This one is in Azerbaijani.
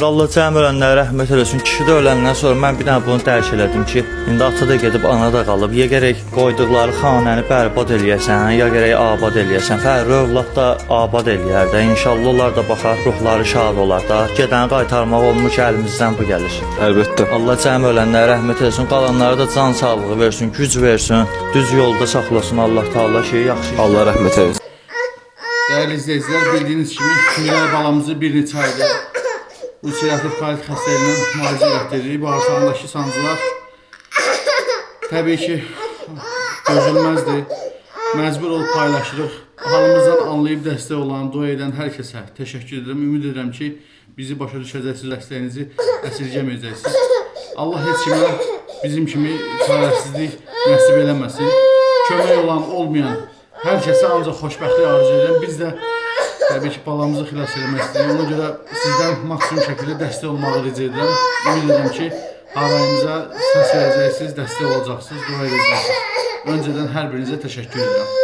Allah cəm ölənlərə rəhmət eləsin. Kişi də öləndən sonra mən bir dənə bunu dərk elədim ki, indi ata da gedib, ana da qalıb. Ya gərək qoyduqları xanəni bərbad eləyəsən, ya gərək abad eləyəsən. Fərri övlad da abad eləyər də. İnşallah onlar da baxar, ruhları şad olar da. Gedəni qaytarmaq olmur ki, əlimizdən bu gəlir. Əlbəttə. Allah cəm ölənlərə rəhmət eləsin. Qalanlara da can sağlığı versin, güc versin. Düz yolda saxlasın Allah Taala ki, yaxşı. Allah rəhmət eləsin. Değerli izleyiciler, bildiğiniz gibi Gülay balamızı bir neçə ayda ulserativ kolit xəstəliyinə müalicə etdiririk. Bağırsağındakı sancılar təbii ki dözülməzdir. Məcbur olub paylaşırıq. Halımızdan anlayıb dəstək olan, dua edən hər kəsə təşəkkür edirəm. Ümid edirəm ki bizi başa düşəcəksiniz, dəstəyinizi əsirgəməyəcəksiniz. Allah heç kimə bizim kimi çarəsizlik nəsib eləməsin. Kömək olan, olmayan hər kəsə ancaq xoşbəxtlik arzu edirəm. Biz də təbii ki balamızı xilas eləmək istəyirik. Ona görə sizdən maksimum şəkildə dəstək olmağı rica edirəm. Ümid edirəm ki harayımıza səs verəcəksiniz, dəstək olacaqsınız, dua edəcəksiniz. Öncədən hər birinizə təşəkkür edirəm.